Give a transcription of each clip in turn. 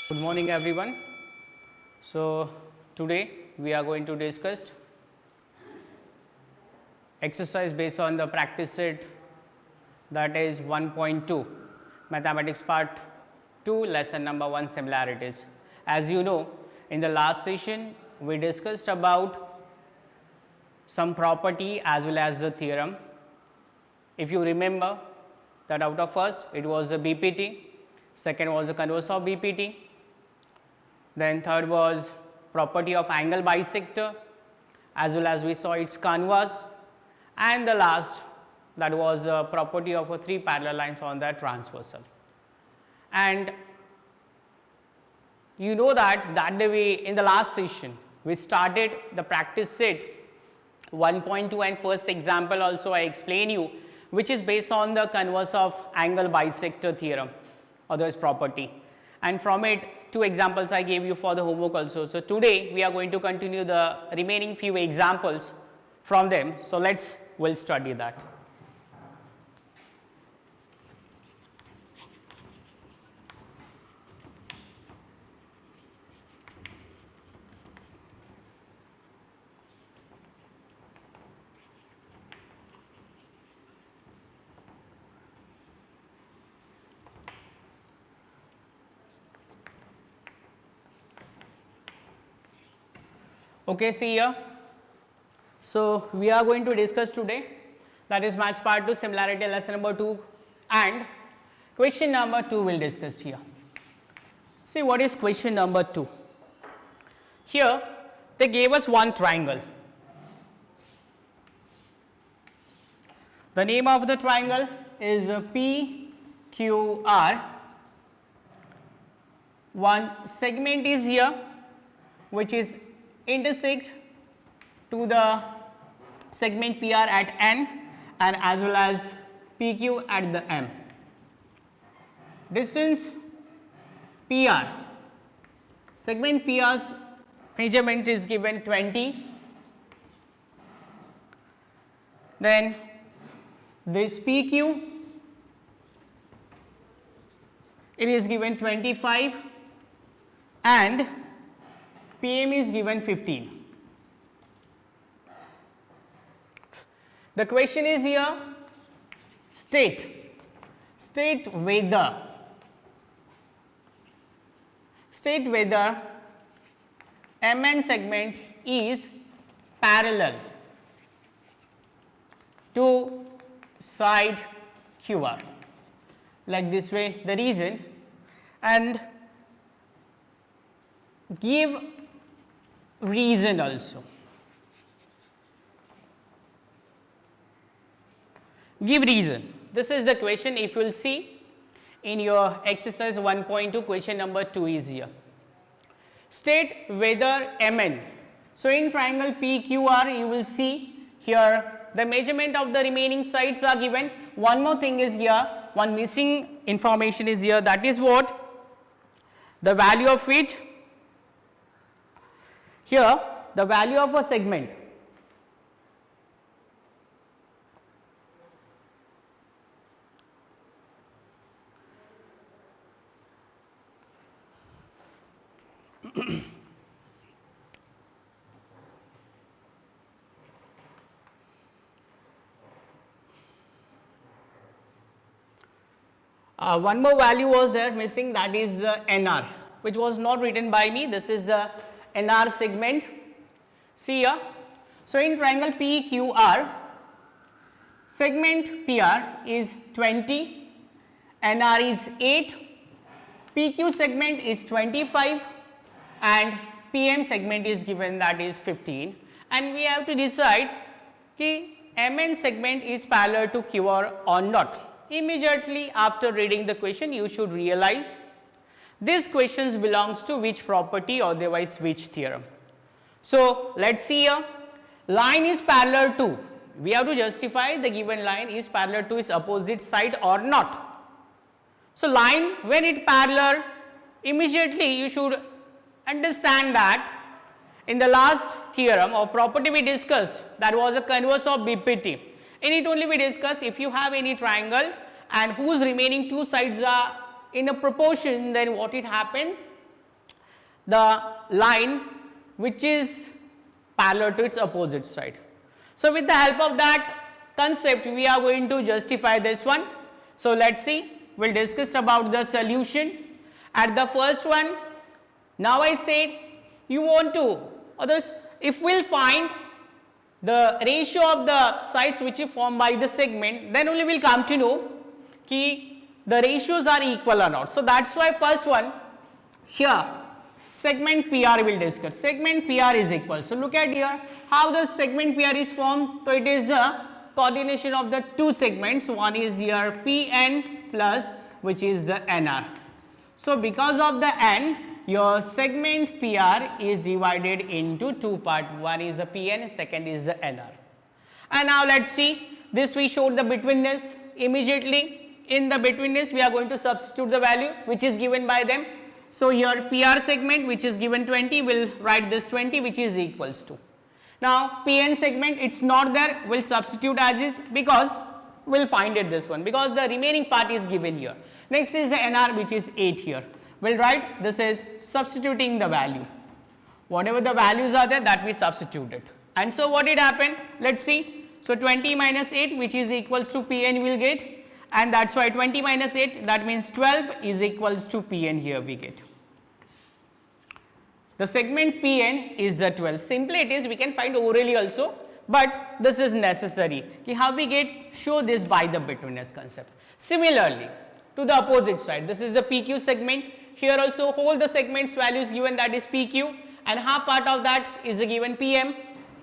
Good morning everyone. So today we are going to discuss exercise based on the practice set, that is 1.2 mathematics part 2 lesson number 1 similarities. As you know, in the last session we discussed about some property as well as the theorem. If you remember that out of first it was the BPT, second was the converse of BPT, then third was property of angle bisector as well as we saw its converse, and the last that was a property of a three parallel lines on the transversal. And you know that the way in the last session we started the practice set 1.2 and first example also I explain you, which is based on the converse of angle bisector theorem or this property, and from it two examples I gave you for the homework also. So today we are going to continue the remaining few examples from them. So we'll study that. Okay, see here. So we are going to discuss today, that is match part 2 similarity lesson number 2 and question number 2 will discuss here. See what is question number 2. Here they gave us one triangle. The name of the triangle is PQR. One segment is here which is intersect to the segment PR at N and as well as PQ at the M. Distance PR, segment PR's measurement is given 20, then this PQ it is given 25 and PM is given 15. The question is here, state whether MN segment is parallel to side QR, like this way the reason, and give reason also. Give reason. This is the question. If you will see in your exercise 1.2 question number 2 is here. State whether MN. So in triangle PQR you will see here the measurement of the remaining sides are given. One more thing is here, one missing information is here, that is what? The value of which? Here the value of a segment. One more value was there missing, that is NR, which was not written by me. This is the NR segment. See here. So in triangle PQR, segment PR is 20, NR is 8, PQ segment is 25 and PM segment is given, that is 15, and we have to decide कि MN segment is parallel to QR or not. Immediately after reading the question you should realize this questions belongs to which property or otherwise which theorem. So let's see here, line is parallel to, we have to justify the given line is parallel to its opposite side or not. So line when it parallel, immediately you should understand that in the last theorem or property we discussed, that was a converse of BPT. In it only we discussed if you have any triangle and whose remaining two sides are in a proportion, then what it happen, the line which is parallel to its opposite side. So, with the help of that concept, we are going to justify this one. So, let us see, we will discuss about the solution. At the first one, now I said you want to, others, if we will find the ratio of the sides which is formed by the segment, then only we will come to know ki the ratios are equal or not. So, that is why first one here segment PR will discuss. Segment PR is equal. So, look at here how the segment PR is formed. So, it is the coordination of the two segments. One is here PN plus which is the NR. So, because of the N, your segment PR is divided into two parts. One is the PN, second is the NR. And now let us see, this we showed the betweenness. Immediately in the betweenness we are going to substitute the value which is given by them. So, here PR segment which is given 20, we will write this 20 which is equals to. Now, PN segment it is not there, we will substitute as it because we will find it this one because the remaining part is given here. Next is the NR which is 8 here. We will write this is substituting the value. Whatever the values are there that we substituted. And so, what did happen? Let us see. So, 20 minus 8 which is equals to PN we will get, and that is why 20 minus 8 that means 12 is equals to PN here we get. The segment PN is the 12. Simply it is we can find orally also, but this is necessary. How we get? Show this by the betweenness concept. Similarly, to the opposite side, this is the PQ segment. Here also hold the segments values given that is PQ and half part of that is the given PM.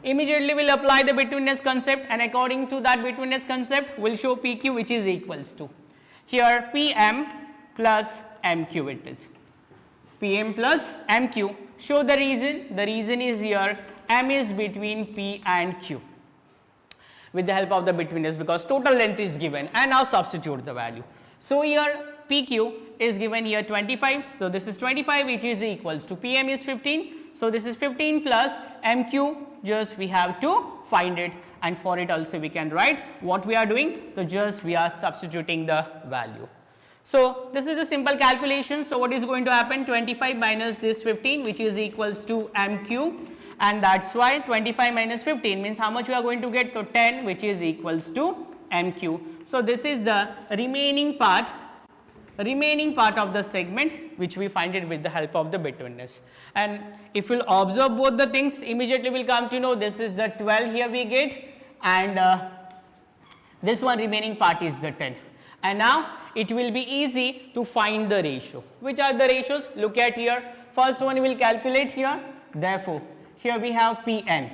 Immediately we will apply the betweenness concept and according to that betweenness concept we will show PQ which is equals to. Here PM plus MQ it is. PM plus MQ. Show the reason is here M is between P and Q with the help of the betweenness because total length is given, and now substitute the value. So, here PQ is given here 25. So, this is 25 which is equals to PM is 15. So, this is 15 plus MQ, just we have to find it, and for it also we can write what we are doing. So, just we are substituting the value. So, this is a simple calculation. So, what is going to happen? 25 minus this 15 which is equals to MQ, and that is why 25 minus 15 means how much we are going to get? So, 10 which is equals to MQ. So, this is the remaining part of the segment which we find it with the help of the betweenness. And if we will observe both the things, immediately we will come to know this is the 12 here we get, and this one remaining part is the 10. And now it will be easy to find the ratio. Which are the ratios? Look at here. First one we will calculate here. Therefore, here we have PN.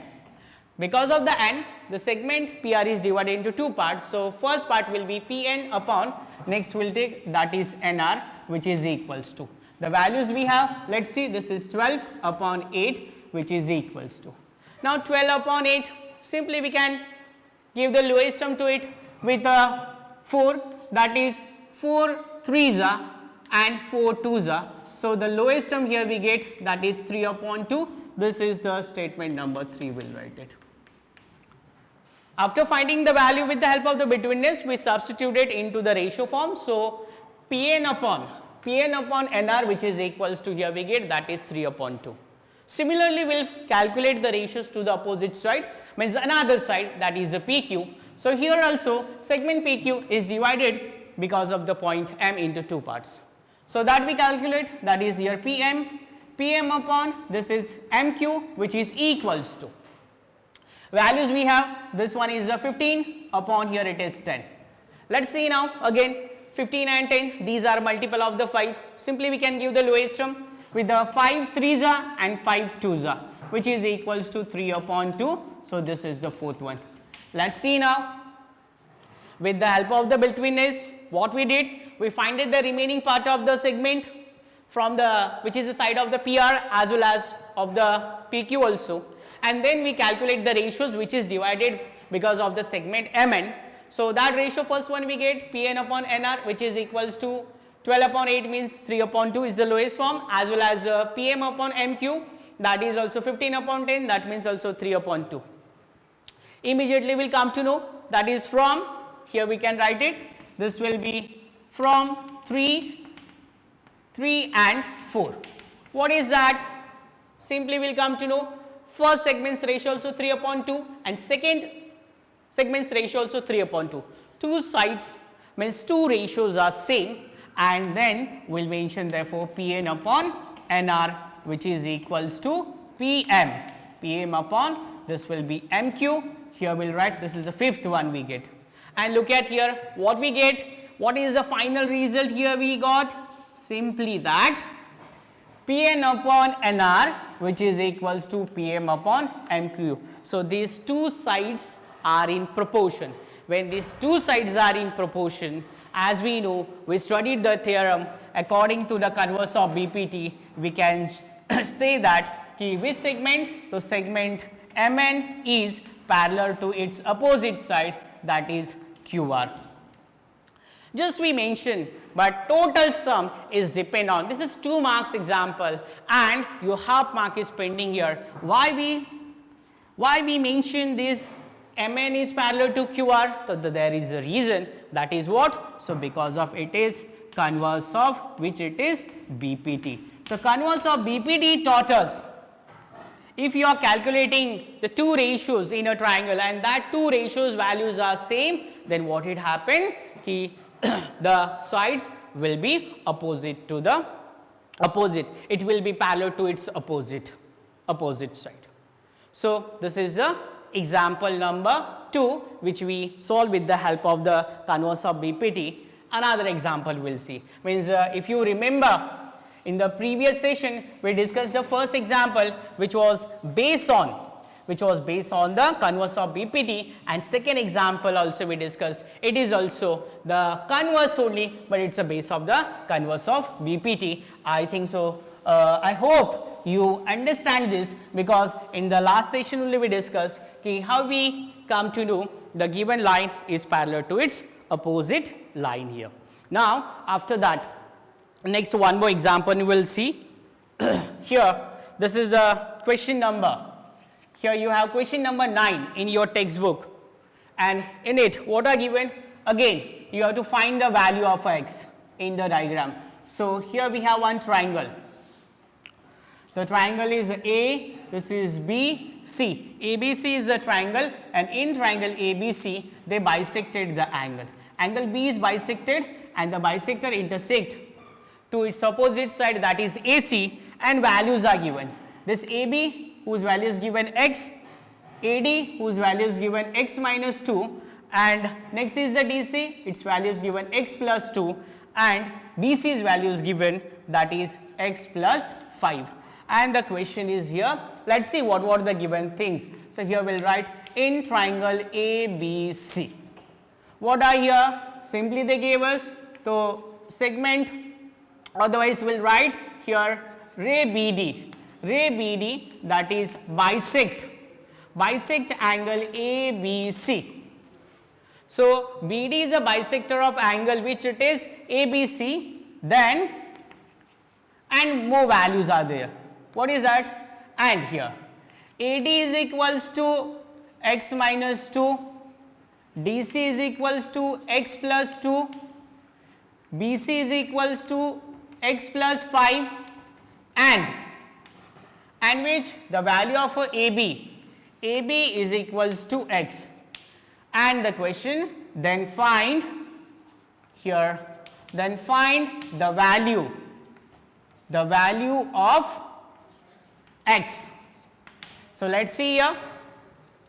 Because of the N, the segment PR is divided into two parts. So, first part will be PN upon, next we will take that is NR which is equals to. The values we have, let us see, this is 12 upon 8 which is equals to. Now, 12 upon 8, simply we can give the lowest term to it with a 4, that is 4 3s are and 4 2s are. So, the lowest term here we get that is 3 upon 2. This is the statement number 3, we will write it. After finding the value with the help of the betweenness, we substitute it into the ratio form. So, PN upon NR which is equals to, here we get that is 3 upon 2. Similarly, we will calculate the ratios to the opposite side, means another side, that is the PQ. So, here also segment PQ is divided because of the point M into two parts. So, that we calculate, that is here PM upon this is MQ which is equals to. Values we have, this one is a 15 upon here it is 10. Let us see now again 15 and 10, these are multiple of the 5. Simply we can give the lowest term with the 5 3s are and 5 2s are which is equals to 3 upon 2. So, this is the fourth one. Let us see now with the help of the betweenness what we did, we find it the remaining part of the segment from the which is the side of the PR as well as of the PQ also, and then we calculate the ratios which is divided because of the segment MN. So, that ratio first one we get PN upon NR which is equals to 12 upon 8 means 3 upon 2 is the lowest form, as well as PM upon MQ that is also 15 upon 10, that means also 3 upon 2. Immediately we will come to know that is from, here we can write it, this will be from 3 and 4. What is that? Simply we'll come to know first segment's ratio also 3 upon 2 and second segment's ratio also 3 upon 2. Two sides means two ratios are same, and then we'll mention therefore Pn upon Nr, which is equals to Pm. Pm upon this will be Mq. Here we'll write this is the fifth one we get. And look at here what we get. What is the final result here we got? Simply that Pn upon Nr, which is equals to Pm upon Mq. So these two sides are in proportion. When these two sides are in proportion, as we know, we studied the theorem, according to the converse of BPT, we can say that which segment? So segment Mn is parallel to its opposite side, that is QR. Just we mentioned, but total sum is depend on, this is 2 marks example and your half mark is pending here. Why we mention this Mn is parallel to QR? So there is a reason, that is what? So because of it is converse of which it is BPT. So converse of BPT taught us, if you are calculating the two ratios in a triangle and that two ratios values are same, then what it happen? The sides will be opposite to the opposite. It will be parallel to its opposite side. So this is the example number 2, which we solve with the help of the converse of BPT. Another example we'll see. Means if you remember, in the previous session we discussed the first example which was based on the converse of BPT, and second example also we discussed, it is also the converse only, but it's a base of the converse of BPT. I think so. I hope you understand this, because in the last session only we discussed how we come to know the given line is parallel to its opposite line here. Now after that, next one more example we will see. Here this is the question number. Here you have question number 9 in your textbook, and in it what are given? Again you have to find the value of x in the diagram. So here we have one triangle. The triangle is A, this is B, C. ABC is the triangle, and in triangle ABC they bisected the angle. Angle B is bisected and the bisector intersect to its opposite side, that is AC, and values are given. This AB whose value is given x, AD whose value is given x minus 2, and next is the DC, its value is given x plus 2, and BC's value is given, that is x plus 5. And the question is here, let us see what were the given things. So here we will write in triangle ABC. What are here? Simply they gave us the segment, otherwise we will write here ray BD, that is bisect angle ABC. So BD is a bisector of angle which it is ABC, then and more values are there. What is that? And here AD is equals to x minus 2, DC is equals to x plus 2, BC is equals to x plus 5, and which the value of AB is equals to x. And the question, then find here, then find the value of x. So let us see here.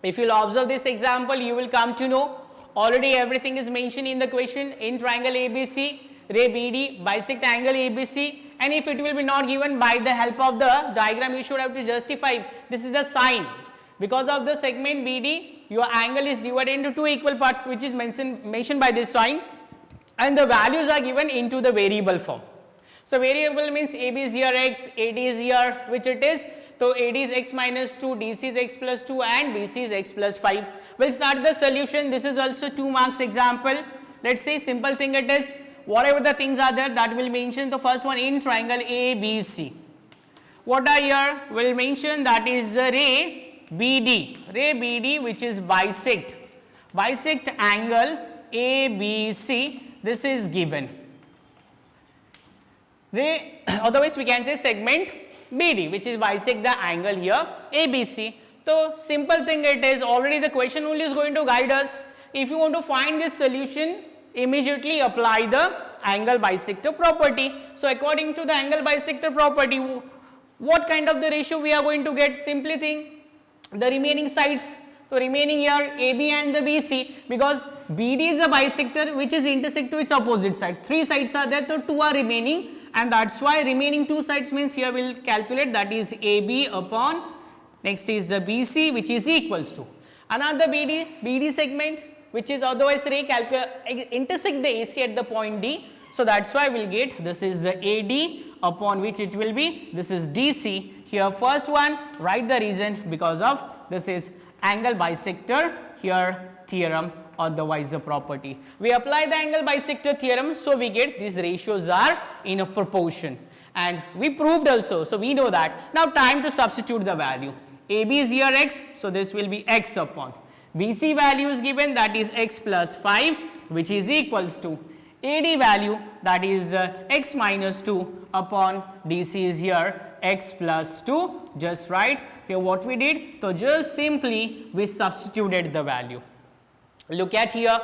If you will observe this example, you will come to know already everything is mentioned in the question. In triangle ABC, ray BD bisect angle ABC, and if it will be not given, by the help of the diagram you should have to justify. This is the sign. Because of the segment BD, your angle is divided into two equal parts, which is mentioned by this sign, and the values are given into the variable form. So variable means AB is here x, AD is here which it is. So AD is x minus 2, DC is x plus 2, and BC is x plus 5. We will start the solution. This is also 2 marks example. Let us say simple thing it is. Whatever the things are there, that will mention the first one in triangle ABC. What are here? We will mention that is the ray BD which is bisect angle ABC. This is given. Otherwise we can say segment BD, which is bisect the angle here ABC. So simple thing it is, already the question only is going to guide us. If you want to find this solution, immediately apply the angle bisector property. So according to the angle bisector property, what kind of the ratio we are going to get? Simply think the remaining sides. So remaining here AB and the BC, because BD is a bisector which is intersect to its opposite side. 3 sides are there, so 2 are remaining, and that's why remaining 2 sides means here we will calculate, that is AB upon, next is the BC, which is equals to another BD segment, which is otherwise intersect the AC at the point D. So that's why we'll get, this is the AD upon which it will be, this is DC. Here first one, write the reason, because of this is angle bisector here theorem, otherwise the property. We apply the angle bisector theorem, so we get these ratios are in a proportion, and we proved also, so we know that. Now time to substitute the value. AB is here x, so this will be x upon. BC value is given, that is x plus 5, which is equals to AD value, that is x minus 2 upon DC is here x plus 2. Just write here what we did. So just simply we substituted the value. Look at here,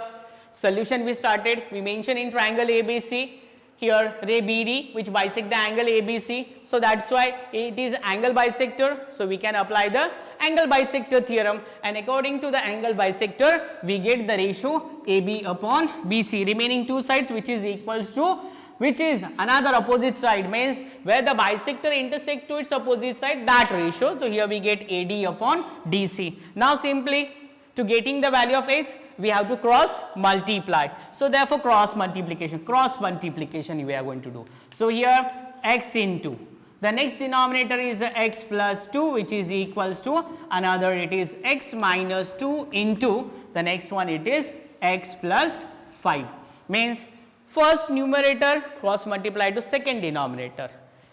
solution we started, we mentioned in triangle ABC, here ray BD which bisect the angle ABC. So that's why it is angle bisector. So we can apply the angle bisector theorem, and according to the angle bisector we get the ratio AB upon BC, remaining 2 sides which is equals to, which is another opposite side, means where the bisector intersect to its opposite side, that ratio. So here we get AD upon DC. Now simply to getting the value of x, we have to cross multiply. So therefore cross multiplication we are going to do. So here x into, the next denominator is x plus 2, which is equals to another, it is x minus 2 into the next one, it is x plus 5, means first numerator cross multiply to second denominator,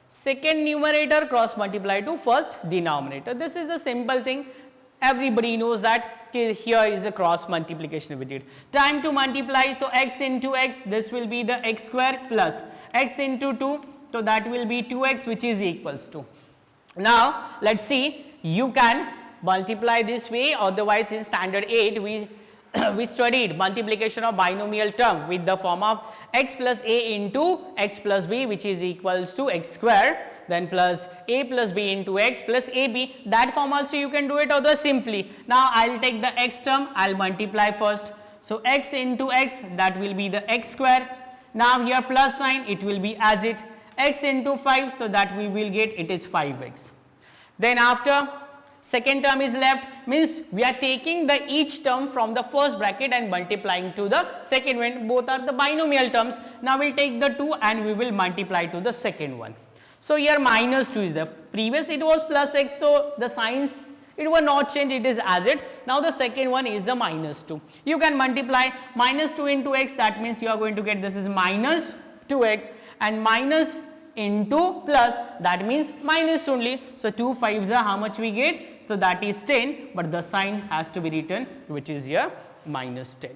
second numerator cross multiply to first denominator. This is a simple thing, everybody knows that. Here is a cross multiplication we did. Time to multiply, so x into x, this will be the x square plus x into 2, so that will be 2x, which is equals to. Now let's see, you can multiply this way, otherwise in standard 8 we studied multiplication of binomial term with the form of x plus a into x plus b, which is equals to x square, then plus a plus b into x plus ab. That form also you can do it, other simply. Now I will take the x term, I will multiply first. So x into x, that will be the x square. Now here plus sign, it will be as it, x into 5, so that we will get, it is 5x. Then after second term is left, means we are taking the each term from the first bracket and multiplying to the second one, both are the binomial terms. Now we will take the 2 and we will multiply to the second one. So here minus 2 is there, previous it was plus x, so the signs it will not change, it is as it. Now the second one is the minus 2. You can multiply minus 2 into x, that means you are going to get, this is minus 2x, and minus into plus, that means minus only. So 2 5s are how much we get? So that is 10, but the sign has to be written, which is here minus 10.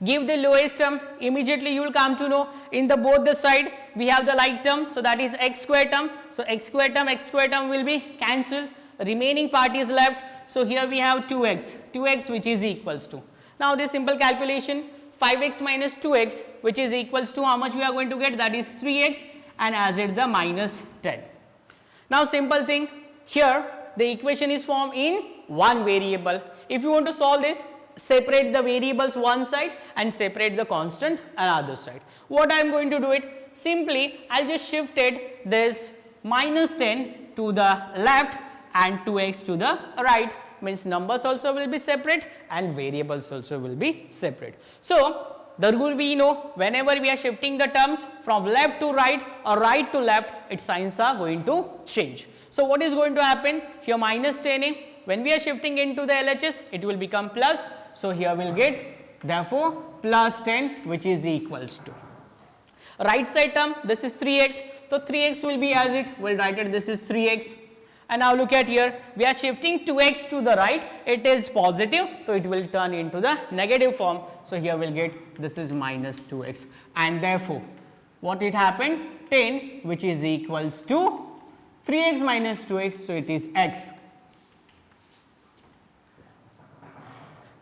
Give the lowest term, immediately you will come to know in the both the side we have the like term, so that is x square term. So x square term will be cancelled, remaining part is left. So here we have 2x which is equals to, now this simple calculation, 5x minus 2x which is equals to how much we are going to get, that is 3x, and as it the minus 10. Now simple thing, here the equation is formed in one variable. If you want to solve this, separate the variables one side and separate the constant another side. What I am going to do it, simply I will just shifted this minus 10 to the left and 2x to the right, means numbers also will be separate and variables also will be separate. So the rule we know, whenever we are shifting the terms from left to right or right to left, its signs are going to change. So what is going to happen here, minus 10a, when we are shifting into the LHS, it will become plus. So here we will get, therefore plus 10, which is equals to right side term, this is 3x, so 3x will be as it, we will write it, this is 3x. And now look at here, we are shifting 2x to the right, it is positive, so it will turn into the negative form. So here we will get, this is minus 2x, and therefore what it happened, 10 which is equals to 3x minus 2x, so it is x.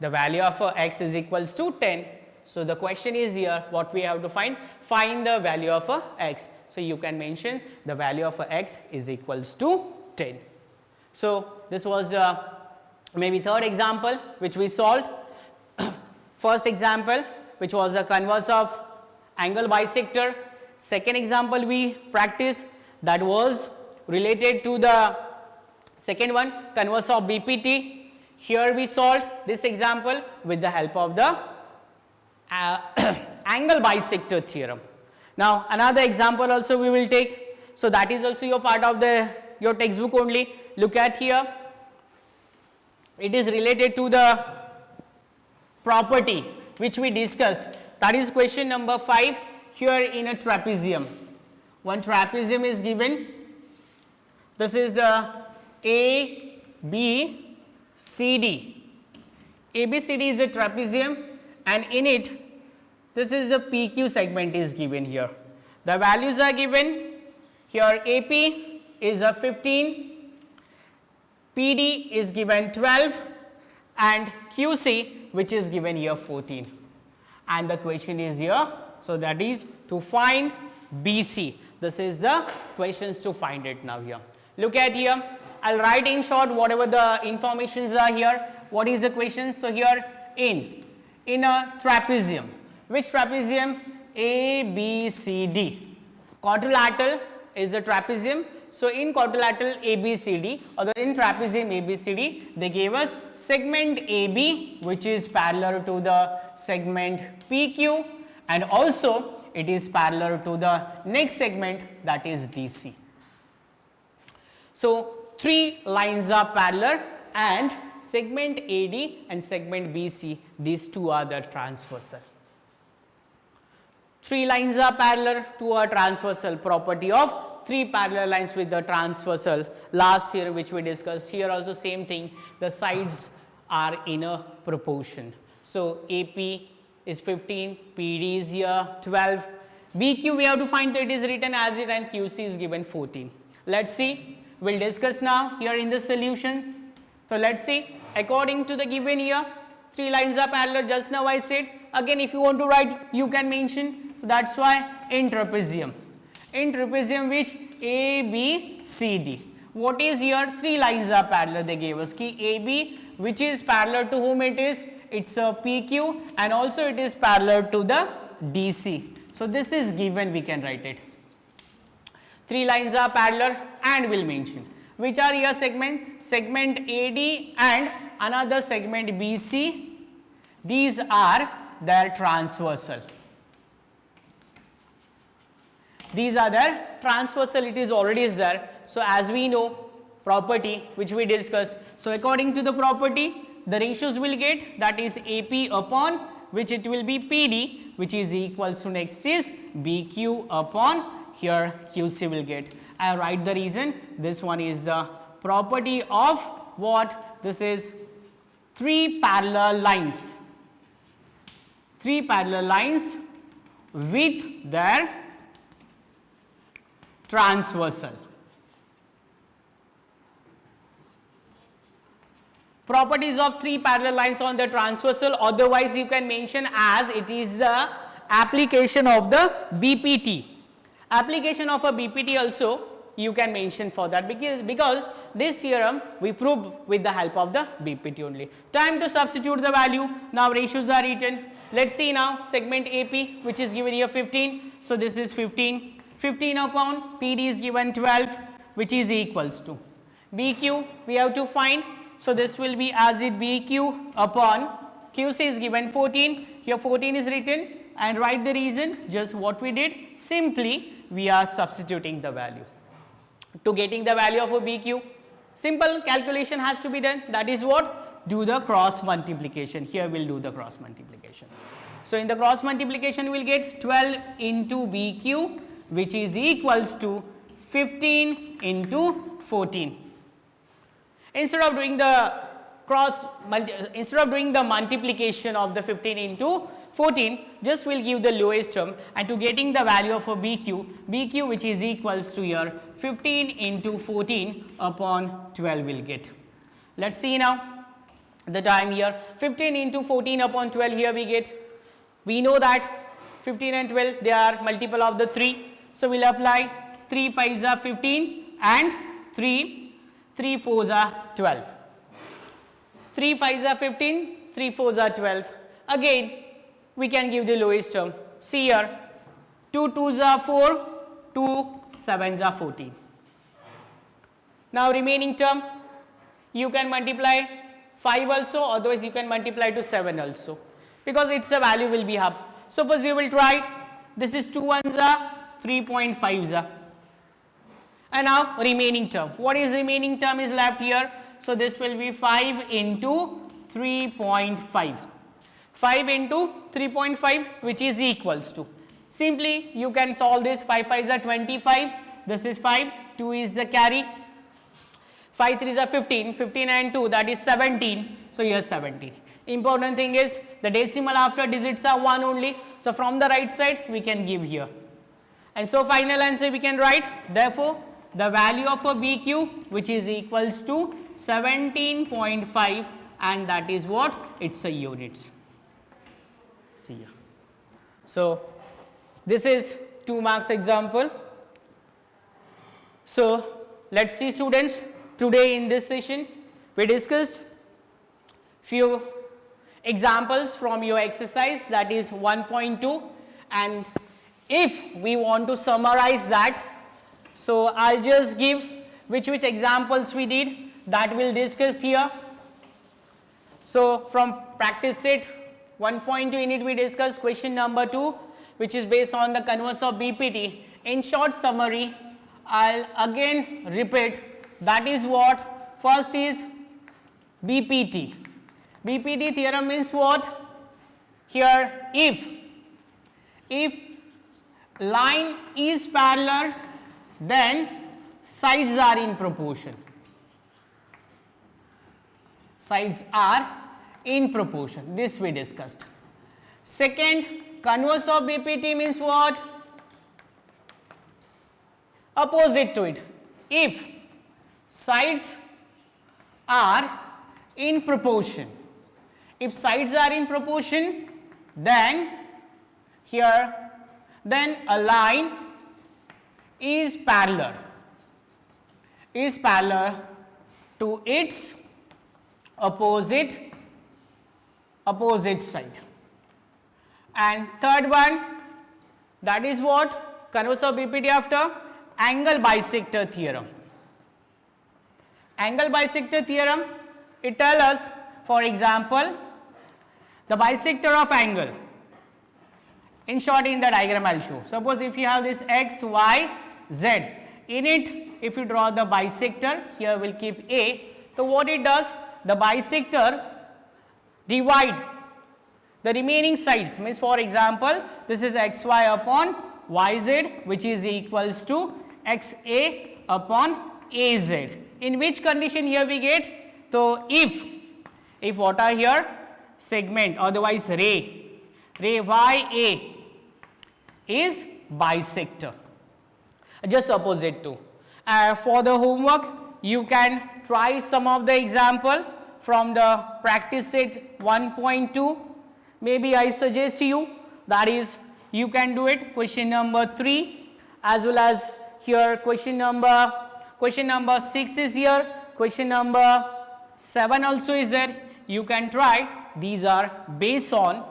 The value of x is equals to 10. So, the question is here what we have to find? Find the value of x. So, you can mention the value of x is equals to 10. So, this was maybe third example which we solved. First example which was a converse of angle bisector. Second example we practiced, that was related to the second one, converse of BPT. Here we solved this example with the help of the angle bisector theorem. Now, another example also we will take. So, that is also your part of your textbook only. Look at here, it is related to the property which we discussed, that is question number 5. Here in a trapezium, one trapezium is given. This is the ABCD. ABCD is a trapezium, and in it this is the PQ segment is given here. The values are given here. AP is a 15, PD is given 12, and QC which is given here 14. And the question is here, so that is to find BC. This is the questions to find it now here. Look at here, I will write in short whatever the informations are here. What is the question? So, here in a trapezium, which trapezium? ABCD. Quadrilateral is a trapezium. So, in quadrilateral ABCD or in trapezium ABCD, they gave us segment AB which is parallel to the segment PQ, and also it is parallel to the next segment, that is DC. So, 3 lines are parallel, and segment AD and segment BC, these two are the transversal. 3 lines are parallel to a transversal, property of 3 parallel lines with the transversal. Last theorem which we discussed, here also same thing, the sides are in a proportion. So, AP is 15, PD is here 12, BQ we have to find that it is written as it, and QC is given 14. Let us see, we will discuss now here in the solution. So, let us see, according to the given here, 3 lines are parallel, just now I said. Again, if you want to write, you can mention. So, that is why in trapezium. In trapezium which? ABCD. What is here? 3 lines are parallel, they gave us ki AB which is parallel to whom it is? It is a PQ, and also it is parallel to the DC. So, this is given, we can write it. 3 lines are parallel, and we will mention. Which are here segment? Segment AD and another segment BC. These are their transversal. These are their transversal, it is already is there. So, as we know property which we discussed. So, according to the property, the ratios will get, that is AP upon which it will be PD which is equals to next is BQ upon here QC will get. I write the reason, this one is the property of what? This is 3 parallel lines. 3 parallel lines with their transversal. Properties of 3 parallel lines on the transversal, otherwise you can mention as it is the application of the BPT. Application of a BPT also you can mention for that, because this theorem we proved with the help of the BPT only. Time to substitute the value. Now ratios are written. Let us see now segment AP which is given here 15. So, this is 15. 15 upon PD is given 12 which is equals to BQ we have to find. So, this will be as it BQ upon QC is given 14. Here 14 is written, and write the reason, just what we did, simply we are substituting the value. To getting the value of a BQ, simple calculation has to be done, that is what? Do the cross multiplication. Here we will do the cross multiplication. So, in the cross multiplication we will get 12 into BQ which is equals to 15 into 14. Instead of doing the multiplication of the 15 into 14, just will give the lowest term, and to getting the value of a BQ which is equals to here 15 into 14 upon 12 will get. Let us see now the time here, 15 into 14 upon 12 here we get. We know that 15 and 12 they are multiple of the 3. So, we will apply 3 5s are 15 and 3 4s are 12. 3 5s are 15, 3 4s are 12. Again we can give the lowest term. See here, 2 2s are 4, 2 7s are 14. Now, remaining term you can multiply 5 also, otherwise you can multiply to 7 also, because its a value will be half. Suppose you will try, this is 2 1s are 3.5s are, and now remaining term. What is remaining term is left here? So, this will be 5 into 3.5. 5 into 3.5 which is equals to, simply you can solve this, 5 5s are 25, this is 5, 2 is the carry, 5 3s are 15, 15 and 2 that is 17, so here 17. Important thing is the decimal after digits are 1 only, so from the right side we can give here, and so final answer we can write, therefore the value of a BQ which is equals to 17.5, and that is what, it's a units. See here. So, this is 2 marks example. So, let us see students, today in this session we discussed few examples from your exercise, that is 1.2, and if we want to summarize that, so I will just give which examples we did, that we will discuss here. So, from practice set 1.2 in it we discussed question number 2, which is based on the converse of BPT. In short summary, I will again repeat, that is what, first is BPT. BPT theorem means what? Here if line is parallel, then sides are in proportion. Sides are in proportion, this we discussed. Second, converse of BPT means what? Opposite to it. If sides are in proportion, if sides are in proportion, then here, then a line is parallel to its opposite side. And third one, that is what? Converse of BPT after angle bisector theorem. Angle bisector theorem, it tells us, for example, the bisector of angle. In short, in the diagram I will show. Suppose if you have this x, y, z, in it if you draw the bisector, here we will keep A. So, what it does? The bisector divide the remaining sides, means for example, this is xy upon yz, which is equals to xa upon az. In which condition here we get? So, if what are here? Segment, otherwise ray ya is bisector, just opposite to. For the homework, you can try some of the example from the practice set 1.2. Maybe I suggest you, that is, you can do it question number 3, as well as here question number 6 is here, question number 7 also is there. You can try. These are based on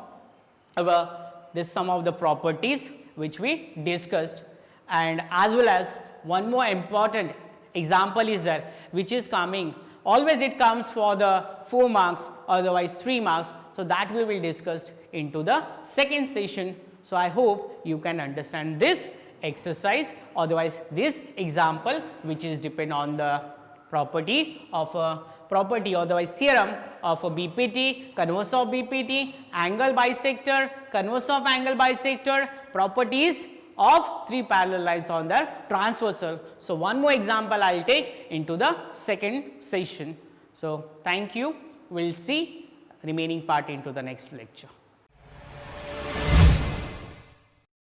this some of the properties which we discussed, and as well as one more important example is there, which is coming. Always it comes for the 4 marks, otherwise 3 marks. So, that we will discuss into the second session. So, I hope you can understand this exercise, otherwise this example which is depend on the property of a property, otherwise theorem of a BPT, converse of BPT, angle bisector, converse of angle bisector, properties of 3 parallel lines on their transversal. So, one more example I will take into the second session. So, thank you. We will see remaining part into the next lecture.